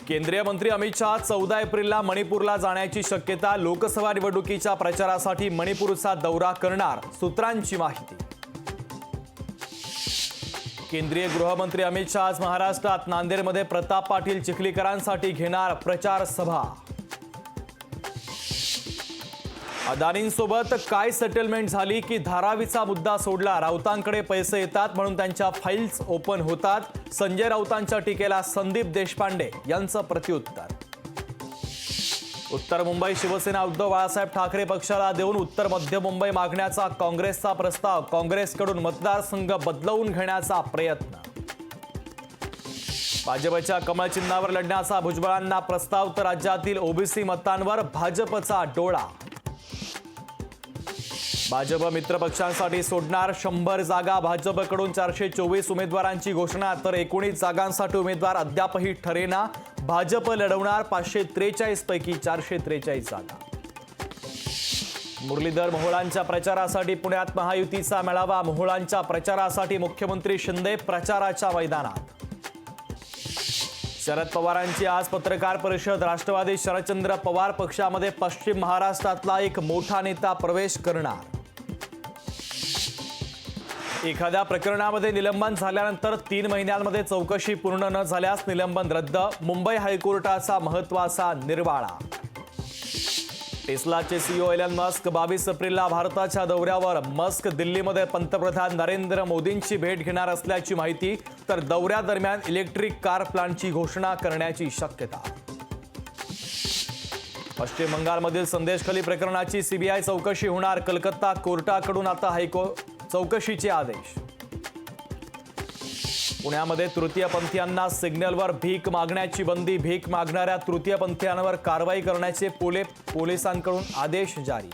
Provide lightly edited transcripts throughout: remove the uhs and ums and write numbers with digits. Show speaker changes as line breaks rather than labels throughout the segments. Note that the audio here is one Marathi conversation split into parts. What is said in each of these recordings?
केंद्रीय मंत्री अमित शहा 14 एप्रिलला मणिपूरला जाण्याची शक्यता। लोकसभा निवडणुकीच्या प्रचारासाठी मणिपूरचा दौरा करणार, सूत्रांची माहिती। केंद्रीय गृहमंत्री अमित शहा आज महाराष्ट्रात नांदेडमध्ये प्रताप पाटील चिखलीकरांसाठी घेणार प्रचार सभा। अदानींसोबत काय सेटलमेंट झाली की धारावीचा मुद्दा सोडला, राऊतांकडे पैसे येतात म्हणून त्यांच्या फाईल्स ओपन होतात। संजय राऊतांच्या टीकेला संदीप देशपांडे यांचं प्रत्युत्तर। उत्तर मुंबई शिवसेना उद्धव बाळासाहेब ठाकरे पक्षाला देऊन उत्तर मध्य मुंबई मागण्याचा काँग्रेसचा प्रस्ताव, काँग्रेसकडून मतदारसंघ बदलवून घेण्याचा प्रयत्न। भाजपच्या कमळ चिन्हावर लढण्याचा भुजबळांना प्रस्ताव, तर राज्यातील ओबीसी मतांवर भाजपचा डोळा। भाजप मित्र पक्षांसाठी सोडणार 100 जागा, भाजपकडून 424 उमेदवारांची घोषणा, तर 19 जागांसाठी उमेदवार अद्यापही ठरेना। भाजप लढवणार 543 पैकी 443 जागा। मुरलीधर मोहोळांच्या प्रचारासाठी पुण्यात महायुतीचा मेळावा, मोहोळांच्या प्रचारासाठी मुख्यमंत्री शिंदे प्रचाराच्या मैदानात। शरद पवारांची आज पत्रकार परिषद, राष्ट्रवादी शरदचंद्र पवार पक्षामध्ये पश्चिम महाराष्ट्रातला एक मोठा नेता प्रवेश करणार। एखाद्या प्रकरणामध्ये निलंबन झाल्यानंतर 3 महिन्यांमध्ये चौकशी पूर्ण न झाल्यास निलंबन रद्द, मुंबई हायकोर्टाचा महत्त्वाचा निर्वाळा। टेस्लाचे सीईओ एलन मस्क 22 एप्रिलला भारताच्या दौऱ्यावर, मस्क दिल्लीमध्ये पंतप्रधान नरेंद्र मोदींची भेट घेणार असल्याची माहिती, तर दौऱ्यादरम्यान इलेक्ट्रिक कार प्लांटची घोषणा करण्याची शक्यता। पश्चिम बंगालमधील संदेशखाली प्रकरणाची सीबीआय चौकशी होणार, कलकत्ता कोर्टाकडून आता चौकशीचे आदेश। पुण्यामध्ये तृतीयपंथीयांना सिग्नलवर भीक मागण्याची बंदी, भीक मागणाऱ्या तृतीयपंथीयांवर कारवाई करण्याचे पोलिसांकडून आदेश जारी।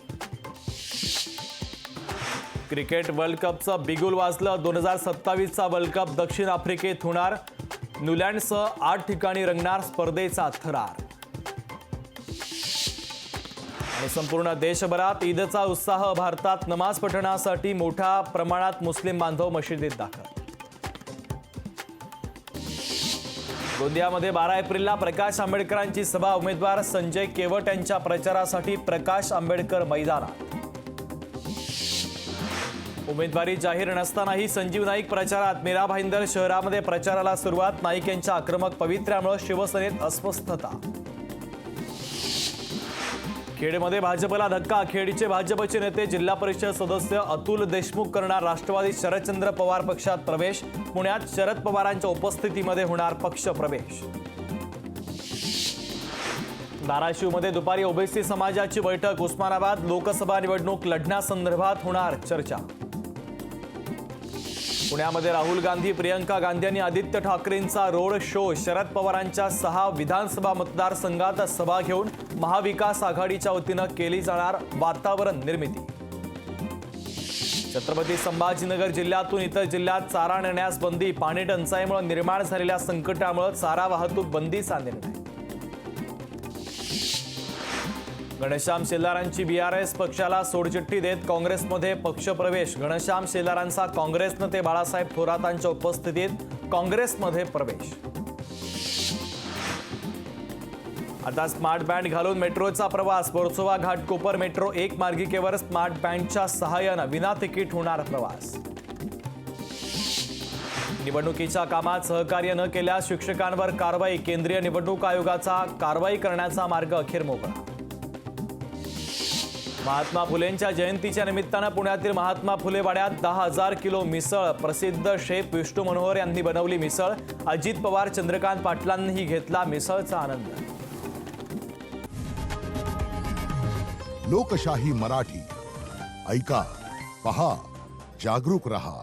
क्रिकेट वर्ल्ड कपचं बिगुल वाजलं, 2027चा वर्ल्ड कप दक्षिण आफ्रिकेत होणार, न्यूझीलंडसह 8 ठिकाणी रंगणार स्पर्धेचा थरार। आणि संपूर्ण देशभरात ईदचा उत्साह, भारतात नमाज पठणासाठी मोठ्या प्रमाणात मुस्लिम बांधव मशिदीत दाखल। गोंदियामध्ये 12 एप्रिलला प्रकाश आंबेडकरांची सभा, उमेदवार संजय केवट यांच्या प्रचारासाठी प्रकाश आंबेडकर मैदानात। उमेदवारी जाहीर नसतानाही संजीव नाईक प्रचारात, मीरा भाईंदर शहरामध्ये प्रचाराला सुरुवात, नाईक यांच्या आक्रमक पवित्र्यामुळे शिवसेनेत अस्वस्थता। खेडमध्ये भाजपला धक्का, खेडचे भाजपचे नेते जिल्हा परिषद सदस्य अतुल देशमुख करणार राष्ट्रवादी शरदचंद्र पवार पक्षात प्रवेश, पुण्यात शरद पवारांच्या उपस्थितीमध्ये होणार पक्ष प्रवेश। धाराशिवमध्ये दुपारी ओबीसी समाजाची बैठक, उस्मानाबाद लोकसभा निवडणूक लढण्यासंदर्भात होणार चर्चा। पुण्यामध्ये राहुल गांधी, प्रियंका गांधी आणि आदित्य ठाकरेंचा रोड शो, शरद पवारांच्या 6 विधानसभा मतदारसंघात सभा घेऊन महाविकास आघाडीच्या वतीनं केली जाणार वातावरण निर्मिती। छत्रपती संभाजीनगर जिल्ह्यातून इतर जिल्ह्यात चारा नेण्यास बंदी, पाणी टंचाईमुळे निर्माण झालेल्या संकटामुळे चारा वाहतूक बंदीचा निर्णय। घनश्याम शेलारांची बीआरएस पक्षाला सोडचिठ्ठी देत काँग्रेसमध्ये पक्षप्रवेश, घनश्याम शेलारांचा काँग्रेस नेते बाळासाहेब थोरातांच्या उपस्थितीत काँग्रेसमध्ये प्रवेश। आता स्मार्ट बँड घालून मेट्रोचा प्रवास, वर्सोवा घाटकोपर मेट्रो 1 मार्गिकेवर स्मार्ट बँडच्या सहाय्यानं विना तिकीट होणार प्रवास। निवडणुकीच्या कामात सहकार्य न केल्यास शिक्षकांवर कारवाई, केंद्रीय निवडणूक आयोगाचा कारवाई करण्याचा मार्ग अखेर मोकळा। महात्मा फुलेंच्या जयंतीच्या निमित्तानं पुण्यातील महात्मा फुले वाड्यात 10,000 किलो मिसळ, प्रसिद्ध शेफ विष्णू मनोहर यांनी बनवली मिसळ, अजित पवार, चंद्रकांत पाटलांनीही घेतला मिसळचा आनंद।
लोकशाही मराठी ऐका, पहा, जागरूक रहा।